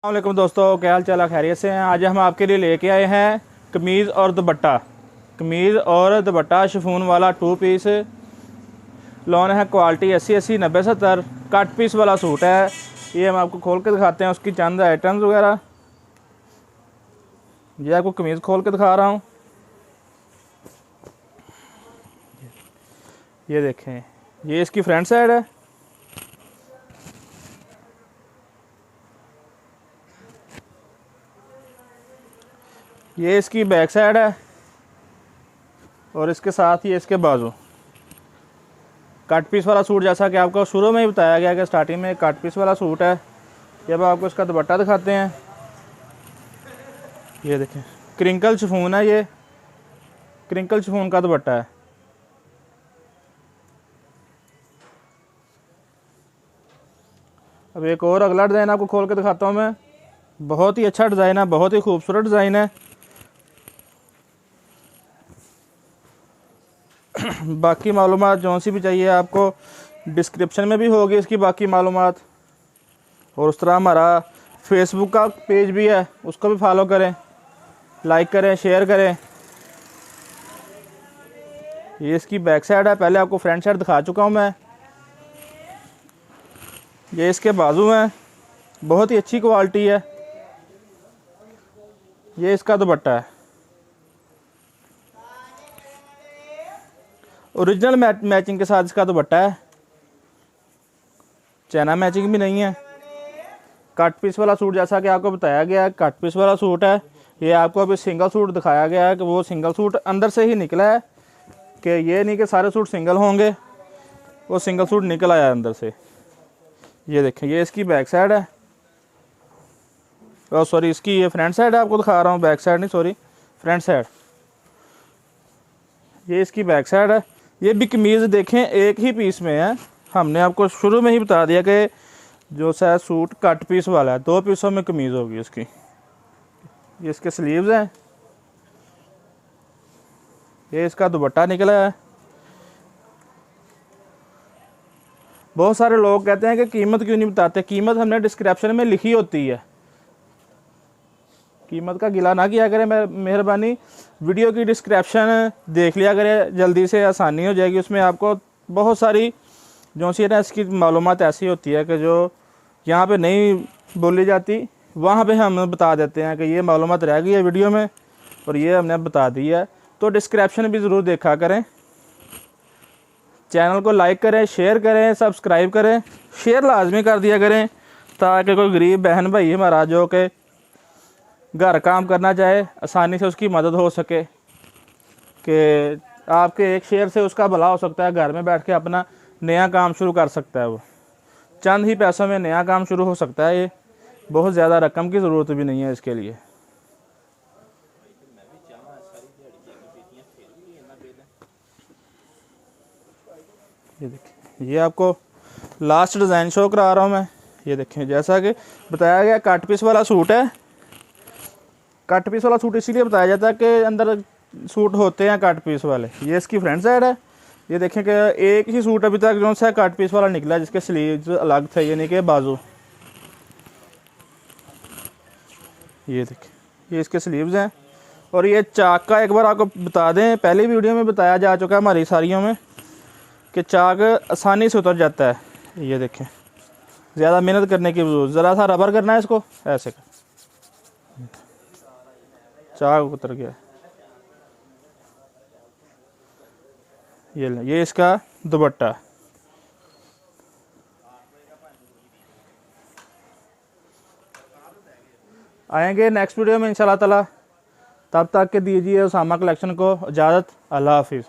वालेकुम दोस्तों, क्या हाल चाल, खैरियत से हैं। आज हम आपके लिए लेके आए हैं कमीज़ और दुपट्टा। कमीज़ और दुपट्टा शिफॉन वाला 2 पीस लॉन है। क्वालिटी 80 90 70 कट पीस वाला सूट है। ये हम आपको खोल के दिखाते हैं उसकी चंद आइटम्स वगैरह। ये आपको कमीज़ खोल के दिखा रहा हूँ। ये देखें, ये इसकी फ्रंट साइड है। ये इसकी बैक साइड है और इसके साथ ही इसके बाजू। कट पीस वाला सूट, जैसा कि आपको शुरू में ही बताया गया कि स्टार्टिंग में कट पीस वाला सूट है। ये अब आपको इसका दुपट्टा दिखाते हैं। ये देखें, क्रिंकल शिफॉन है। ये क्रिंकल शिफॉन का दुपट्टा है। अब एक और अगला डिज़ाइन आपको खोल के दिखाता हूँ मैं। बहुत ही अच्छा डिज़ाइन है, बहुत ही खूबसूरत डिज़ाइन है। बाकी मालूमात जो सी भी चाहिए आपको डिस्क्रिप्शन में भी होगी इसकी बाकी मालूमात। और उस तरह हमारा फेसबुक का पेज भी है, उसको भी फॉलो करें, लाइक करें, शेयर करें। ये इसकी बैक साइड है, पहले आपको फ्रंट साइड दिखा चुका हूँ मैं। ये इसके बाजू हैं, बहुत ही अच्छी क्वालिटी है। ये इसका दुपट्टा है, ओरिजिनल मैचिंग के साथ इसका दुपट्टा है। चाइना मैचिंग भी नहीं है। कट पीस वाला सूट, जैसा कि आपको बताया गया है, कट पीस वाला सूट है। ये आपको अभी सिंगल सूट दिखाया गया है कि वो सिंगल सूट अंदर से ही निकला है, कि ये नहीं कि सारे सूट सिंगल होंगे। वो सिंगल सूट निकल आया अंदर से। ये देखें, ये इसकी बैक साइड है। और सॉरी, इसकी ये फ्रंट साइड है, आपको दिखा रहा हूँ, बैक साइड नहीं, सॉरी, फ्रंट साइड। ये इसकी बैक साइड है। ये भी कमीज़ देखें एक ही पीस में है। हमने आपको शुरू में ही बता दिया कि जो सा सूट कट पीस वाला है, 2 पीसों में कमीज़ होगी इसकी। ये इसके स्लीव्स हैं। ये इसका दुपट्टा निकला है। बहुत सारे लोग कहते हैं कि कीमत क्यों नहीं बताते। कीमत हमने डिस्क्रिप्शन में लिखी होती है। कीमत का गिला ना किया करें, मेहरबानी। वीडियो की डिस्क्रिप्शन देख लिया करें, जल्दी से आसानी हो जाएगी। उसमें आपको बहुत सारी जो सी है ना, इसकी मालूमात ऐसी होती है कि जो यहाँ पे नहीं बोली जाती, वहाँ पे हम बता देते हैं कि ये मालूमात रह गई है वीडियो में और ये हमने बता दी है। तो डिस्क्रिप्शन भी ज़रूर देखा करें। चैनल को लाइक करें, शेयर करें, सब्सक्राइब करें, शेयर लाजमी कर दिया करें, ताकि कोई गरीब बहन भाई हमारा जो कि घर काम करना चाहे, आसानी से उसकी मदद हो सके। कि आपके एक शेयर से उसका भला हो सकता है, घर में बैठ के अपना नया काम शुरू कर सकता है। वो चंद ही पैसों में नया काम शुरू हो सकता है। ये बहुत ज़्यादा रकम की ज़रूरत भी नहीं है इसके लिए। ये देखिए, ये आपको लास्ट डिज़ाइन शो करा रहा हूँ मैं। ये देखें, जैसा कि बताया गया, कट पीस वाला सूट है। कट पीस वाला सूट इसीलिए बताया जाता है कि अंदर सूट होते हैं कट पीस वाले। ये इसकी फ्रंट साइड है। ये देखें कि एक ही सूट अभी तक जो सा कट पीस वाला निकला है, जिसके स्लीव्स अलग थे, यानी कि बाजू। ये देखें, ये इसके स्लीव्स हैं। और ये चाक का एक बार आपको बता दें, पहली वीडियो में बताया जा चुका है हमारी सारियों में, कि चाक आसानी से उतर जाता है। ये देखें, ज़्यादा मेहनत करने की जरूरत, ज़रा सा रबर करना है इसको, ऐसे कर, चाक उतर गया। ये इसका दुपट्टा। आएंगे नेक्स्ट वीडियो में इंशाल्लाह ताला। तब तक के दीजिए उसामा कलेक्शन को इजाज़त। अल्लाह हाफिज़।